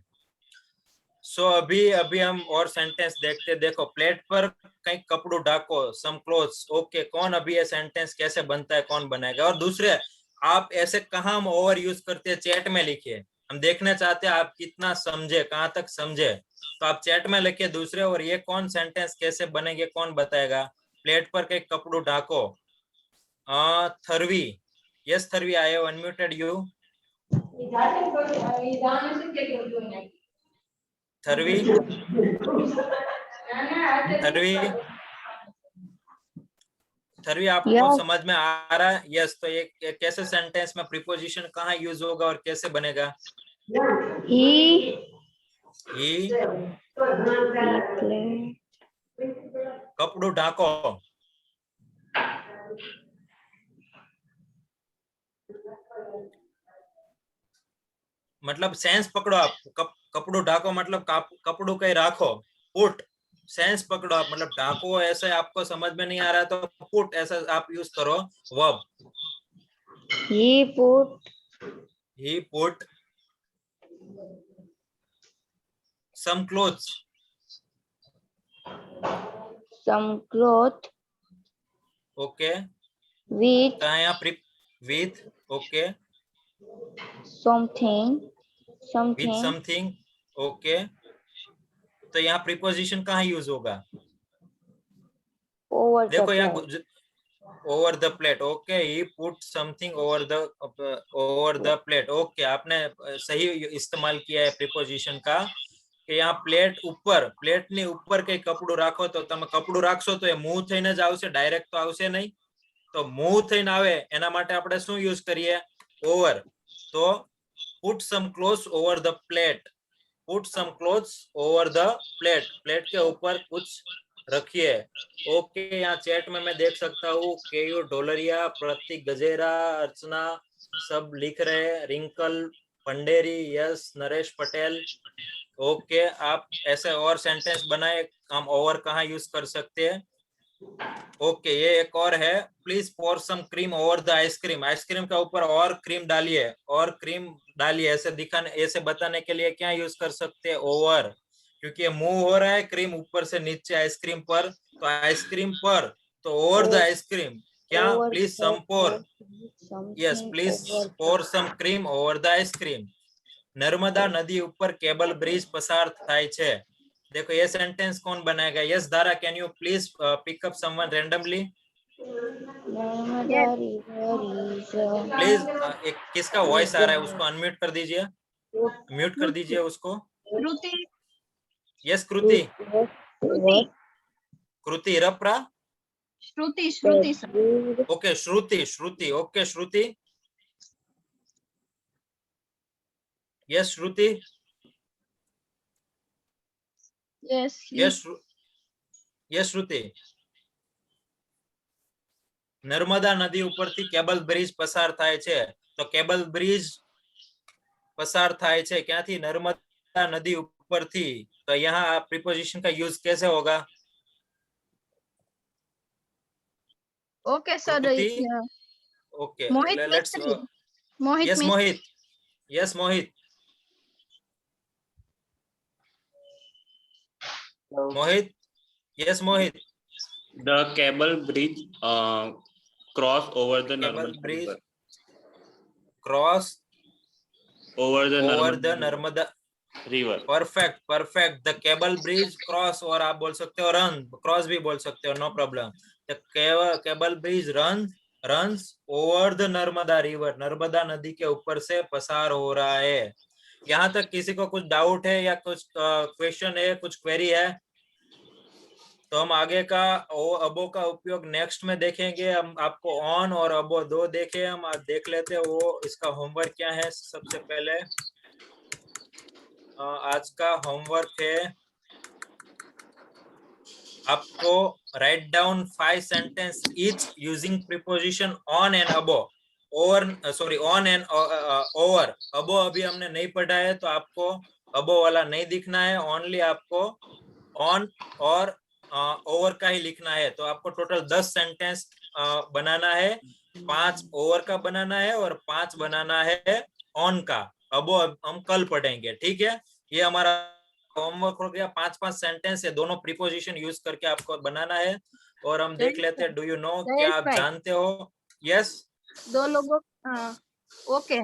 So अभी हम और सेंटेंस देखते। देखो, प्लेट पर कहीं कपड़ू ढाको, सम क्लोथ्स। ओके, कौन अभी ये सेंटेंस कैसे बनता है, कौन बनाएगा? और दूसरे, आप ऐसे कहाँ हम ओवर यूज करते हैं, चैट में लिखिए, हम देखना चाहते हैं आप कितना समझे, कहाँ तक समझे। तो आप चैट में लिखिए दूसरे। और ये कौन सेंटेंस कैसे बनेंगे, कौन बताएगा? प्लेट पर कहीं कपड़ू ढाको। Tharvi, yes Tharvi, I have unmuted you. Tharvi, Tharvi, Tharvi, आपको Yes. समझ में आ रहा है? यस। तो ये कैसे सेंटेंस में प्रीपोजिशन कहाँ यूज होगा और कैसे बनेगा? ही कपड़ू ढाको, मतलब सेंस पकड़ो आप। कपड़ू ढाको मतलब कपड़ू कहीं राखो। पुट, सेंस पकड़ो आप, मतलब ढाको ऐसे आपको समझ में नहीं आ रहा है तो पुट ऐसा आप यूज करो verb. he put some clothes, okay. with कहाँ यहाँ with, okay, something, with something, okay. तो यहाँ प्रीपोजिशन कहाँ यूज होगा? over देखो the यहाँ plate. Over the plate, okay. He put something over the plate, okay. आपने सही इस्तेमाल किया है प्रीपोजिशन का कि यहाँ प्लेट ऊपर, प्लेट ની ઉપર કઈ કપડું રાખો તો તમે કપડું રાખશો તો એ મૂવ થઈને જ આવશે, ડાયરેક્ટ તો આવશે નહીં। તો મૂવ થઈને આવે એના માટે આપણે શું યુઝ કરીએ, ઓવર। તો put sum clothes over the plate, put sum clothes over the plate, plate के ऊपर कुछ रखिए। ओके, यहाँ चैट में मैं देख सकता हूँ केयू ढोलरिया, प्रतीक गजेरा, अर्चना सब लिख रहे हैं। Rinkal Panderi, yes, Naresh Patel, okay. आप ऐसे और सेंटेंस बनाए, हम ओवर कहाँ यूज कर सकते हैं। ओके, ये एक और है, please pour some cream over the ice cream, ice cream के ऊपर और क्रीम डालिए, और क्रीम डालिए। ऐसे दिखाने, ऐसे बताने के लिए क्या यूज कर सकते हैं, ओवर, क्योंकि ये मूव हो रहा है, क्रीम ऊपर से नीचे आइसक्रीम पर, तो आइसक्रीम पर, तो ओवर द आइसक्रीम क्या, please some pour, yes, please pour some cream over the ice cream. Narmada नदी ऊपर केबल ब्रिज पसार थाय छे। देखो ये सेंटेंस कौन बनाएगा? Yes Dhara, can you please pick up someone randomly please. एक किसका वॉइस आ रहा है उसको अनम्यूट कर दीजिए, म्यूट कर दीजिए उसको। श्रुति, यस कृति, श्रुति, कृति रपरा, श्रुति, श्रुति सर। ओके श्रुति, श्रुति, ओके श्रुति, यस श्रुति, Yes. યસ શ્રુતિ, નર્મદા નદી ઉપરથી કેબલ બ્રિજ પસાર થાય છે, તો કેબલ બ્રિજ પસાર થાય છે ક્યાંથી? નર્મદા નદી ઉપરથી। तो यहाँ प्रीपोजिशन का यूज कैसे होगा? Okay, sir. Kruti? Yeah. Okay, Mohit let's Mistry. Mohit yes Mistry. Mohit, yes Mohit, Mohit, yes Mohit, The cable bridge cross over the cable Narmada bridge river. cross Over the over Narmada the Narmada river. Perfect perfect. The cable bridge cross, और आप बोल सकते हो run, cross भी बोल सकते हो, no problem. The cable bridge runs over the Narmada river, Narmada नदी के ऊपर से पसार हो रहा है। यहाँ तक किसी को कुछ डाउट है या कुछ क्वेश्चन है, कुछ क्वेरी है? तो हम आगे का अबो का उपयोग नेक्स्ट में देखेंगे। हम आपको ऑन और अबो दो देखे, हम आज देख लेते हैं वो इसका होमवर्क क्या है। सबसे पहले आज का होमवर्क है आपको write down 5 sentence each using preposition on and above, over sorry on and over. Above अभी हमने नहीं पढ़ा है तो आपको अबो वाला नहीं दिखना है, ओनली आपको ऑन और ओवर का ही लिखना है। तो आपको टोटल 10 सेंटेंस बनाना है, 5 ओवर का बनाना है और 5 बनाना है ऑन का। अबो हम कल पढ़ेंगे, ठीक है? ये हमारा होमवर्क हो गया। 5-5 सेंटेंस है, दोनों प्रीपोजिशन यूज करके आपको बनाना है। और हम देख लेते हैं, डू यू नो, क्या आप जानते हो? यस, दो लोगों okay,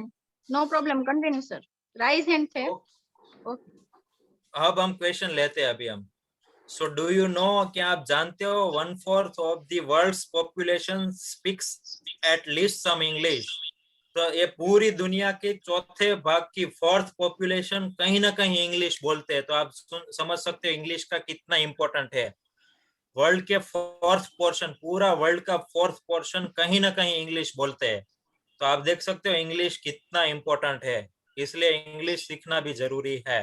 no problem, continue sir. Raise hand थे। अब हम क्वेश्चन लेते हैं अभी हम। सो डू यू नो, क्या आप जानते हो 1/4 of the world's population speaks at least some English. तो ये पूरी दुनिया के चौथे भाग की 4th पॉपुलेशन कहीं ना कहीं इंग्लिश बोलते हैं। तो आप समझ सकते हो इंग्लिश का कितना इंपॉर्टेंट है। वर्ल्ड के 4th पोर्शन, पूरा वर्ल्ड का 4th पोर्शन कहीं ना कहीं इंग्लिश बोलते हैं। तो आप देख सकते हो इंग्लिश कितना इंपॉर्टेंट है, इसलिए इंग्लिश सीखना भी जरूरी है।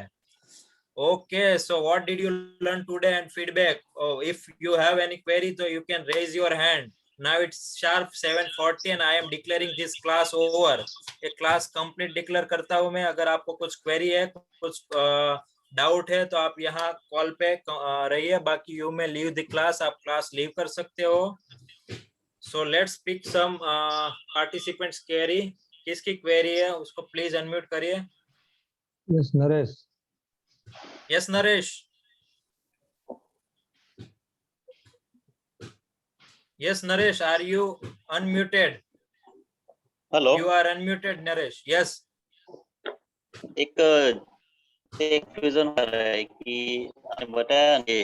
Okay, so what did you learn today and feedback? Oh, if you have any query, so you can raise your hand. Now it's sharp 7:40 and I am declaring this class over. ये class complete declare करता हूँ मैं। अगर आपको कुछ query है, कुछ doubt है, तो आप यहाँ कॉल पे रहिए, बाकी you may leave the class, आप क्लास लीव कर सकते हो। So let's pick some participants query. किसकी क्वेरी है उसको प्लीज अनम्यूट करिए। Yes Naresh. Yes, Naresh. Yes, Naresh, are you unmuted? Hello. You are unmuted, Naresh. Yes. एक क्वेश्चन कर रहा है कि बताया कि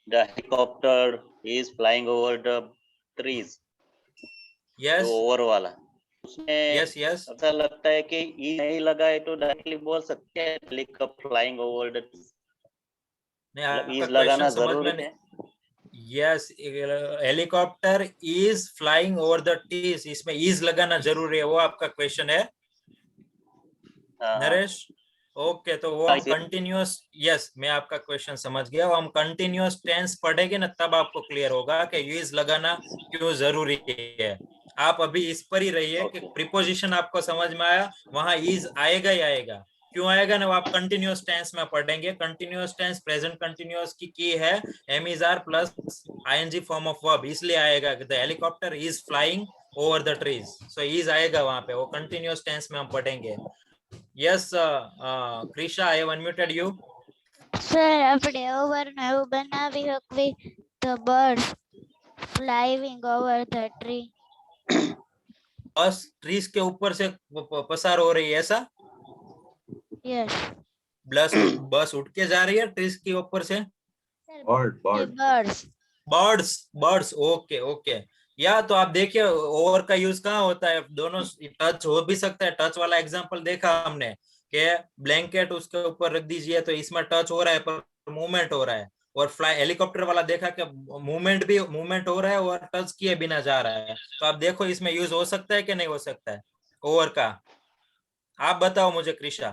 the helicopter is flying over the trees. Yes. तो ओवर वाला उसमें yes, yes. ऐसा लगता है कि ई नहीं लगा है तो डायरेक्टली बोल सकते हैं helicopter flying over the trees. नहीं, आपका लगाना क्वेश्चन समझ जरूरी में है। Yes, helicopter is flying over the trees, इसमें इज लगाना जरूरी है, वो आपका क्वेश्चन है नरेश। ओके, तो वो हम कंटिन्यूअस, यस मैं आपका क्वेश्चन समझ गया। वो हम कंटिन्यूअस टेंस पढ़ेंगे ना, तब आपको क्लियर होगा कि इज लगाना क्यों जरूरी है। आप अभी इस पर ही रहिए कि प्रीपोजिशन आपको समझ में आया, वहां इज आएगा ही आएगा। क्यों आएगा ना, वो आप कंटिन्यूअस टेंस में पढ़ेंगे। कंटिन्यूअस टेंस प्रेजेंट कंटिन्यूअस की है am is are plus ING form of verb, इसलिए आएगा कि the helicopter is flying over the trees. So is आएगा वहां पे, वो कंटिन्यूअस टेंस में हम पढ़ेंगे। Yes, Krisha, I have unmuted you. Sir, આપણે over ને એવું બનાવી શકવી, the birds flying over the tree. बस ट्रीज के ऊपर से पसार हो रही है, ऐसा? Yes. बस उठ के जा रही है ट्रीज के ऊपर से। Birds, okay okay. या तो आप देखिए ओवर का यूज कहाँ होता है, दोनों टच हो भी सकता है। टच वाला एग्जांपल देखा हमने कि ब्लैंकेट उसके ऊपर रख दीजिए, तो इसमें टच हो रहा है पर मूवमेंट हो रहा है। और फ्लाई हेलीकॉप्टर वाला देखा कि मूवमेंट हो रहा है और टच किए बिना जा रहा है। तो आप देखो इसमें यूज हो सकता है कि नहीं हो सकता है ओवर का? आप बताओ मुझे कृषा।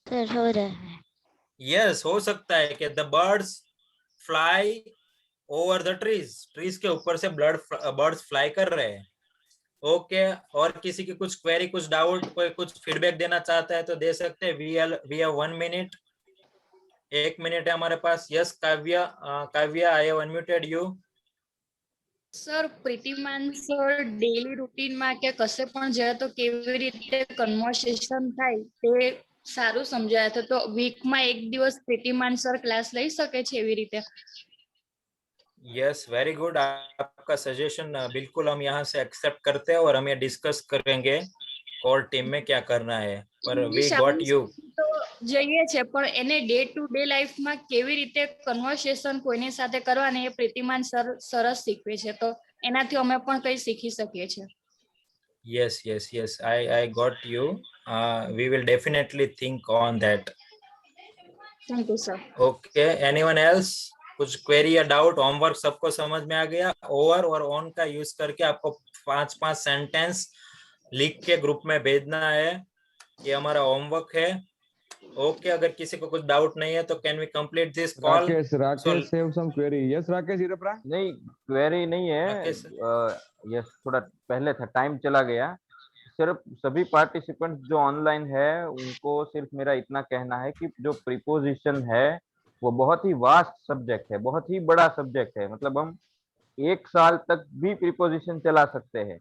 सर हो रहा है। यस हो सकता है कि the birds fly over the trees, trees के ऊपर से बर्ड्स फ्लाई कर रहे हैं। ओके और किसी की कुछ क्वेरी, कुछ डाउट, कोई कुछ फीडबैक देना चाहता है तो दे सकते हैं। वी हैव 1 मिनट, 1 मिनट है हमारे पास। Yes Kavya, Kavya I have unmuted you. Sir Pritiman sir daily રૂટીનમાં કે કશે પણ જાય તો કેવી રીતે કન્વર્સેશન થાય તે સારું સમજાય છે, તો વીકમાં એક દિવસ પ્રીતિમાન સર ક્લાસ લઈ શકે છે એવી રીતે? यस वेरी गुड, आपका सजेशन बिल्कुल हम यहाँ से एक्सेप्ट करते हैं और हम ये डिस्कस करेंगे और टीम में क्या करना है। पर वी गॉट यू તો જઈએ છે પણ એને ડે ટુ ડે લાઈફમાં કેવી રીતે કન્વર્સેશન કોઈની સાથે કરવાની એ પ્રીતિમાન સર સરસ શીખવે છે, તો એનાથી અમે પણ કઈ શીખી શકીએ છીએ. yes yes yes I got you. We will definitely think on that. Thank you sir. Okay, anyone else? कुछ क्वेरी या डाउट? होमवर्क सबको समझ में आ गया? ओवर और ऑन का यूज करके आपको 5-5 सेंटेंस लिख के ग्रुप में भेजना है, ये हमारा होमवर्क है। ओके अगर किसी को कुछ डाउट नहीं है तो can we complete this call? Rakesh have some query. Yes Rakesh इरपरा। नहीं क्वेरी नहीं है, यस थोड़ा पहले था, टाइम चला गया। सिर्फ सभी पार्टिसिपेंट्स जो ऑनलाइन है उनको सिर्फ मेरा इतना कहना है कि जो प्रीपोजिशन है वो बहुत ही वास्ट सब्जेक्ट है, बहुत ही बड़ा सब्जेक्ट है। मतलब हम 1 साल तक भी प्रीपोजिशन चला सकते हैं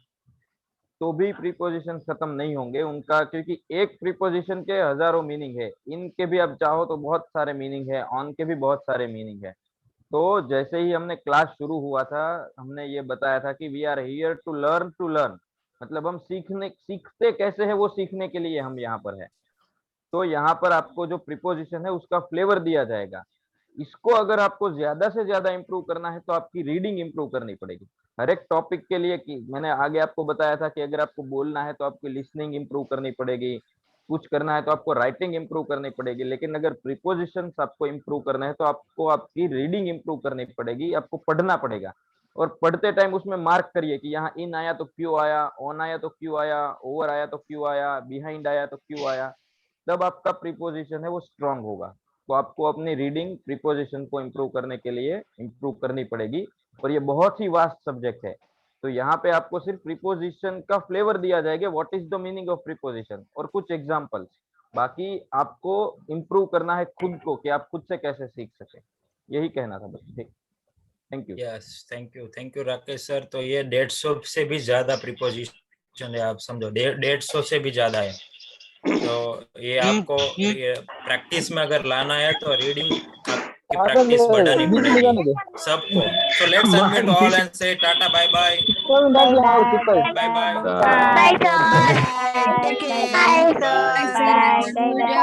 तो भी प्रीपोजिशन खत्म नहीं होंगे उनका, क्योंकि एक प्रीपोजिशन के हजारों मीनिंग है। इनके भी अब चाहो तो बहुत सारे मीनिंग है, ऑन के भी बहुत सारे मीनिंग है। तो जैसे ही हमने क्लास शुरू हुआ था हमने ये बताया था कि we are here to learn, मतलब हम सीखते कैसे है वो सीखने के लिए हम यहाँ पर है। तो यहाँ पर आपको जो प्रीपोजिशन है उसका फ्लेवर दिया जाएगा। इसको अगर आपको ज्यादा से ज्यादा इंप्रूव करना है तो आपकी रीडिंग इंप्रूव करनी पड़ेगी हर एक टॉपिक के लिए। कि मैंने आगे आपको बताया था कि अगर आपको बोलना है तो आपकी लिसनिंग इंप्रूव करनी पड़ेगी, कुछ करना है तो आपको राइटिंग इंप्रूव करनी पड़ेगी। लेकिन अगर प्रीपोजिशंस आपको इंप्रूव करना है तो आपको आपकी रीडिंग इंप्रूव करनी पड़ेगी, आपको पढ़ना पड़ेगा। और पढ़ते टाइम उसमें मार्क करिए कि यहाँ इन आया तो क्यों आया, ऑन आया तो क्यों आया, ओवर आया तो क्यों आया, बिहाइंड आया तो क्यों आया। तब आपका प्रीपोजिशन है वो स्ट्रांग होगा। तो आपको अपनी रीडिंग प्रीपोजिशन को इम्प्रूव करने के लिए इम्प्रूव करनी पड़ेगी। और ये बहुत ही वास्ट सब्जेक्ट है। तो यहाँ पे आपको सिर्फ प्रीपोजिशन का फ्लेवर दिया जाएगा, what is the meaning of preposition, और कुछ एग्जांपल्स। बाकी आपको इम्प्रूव करना है खुद को कि आप खुद से कैसे सीख सके, यही कहना था बस। ठीक, thank you. Yes thank you Rakesh sir. तो ये 150 से भी ज्यादा प्रीपोजिशन है, आप समझो 150 से भी ज्यादा है। तो ये आपको ये प्रैक्टिस में अगर लाना है तो रीडिंग की प्रैक्टिस बढ़ानी पड़ेगी सबको। So let's unmute all and say tata bye bye. Bye bye. Bye, sir. Bye, sir.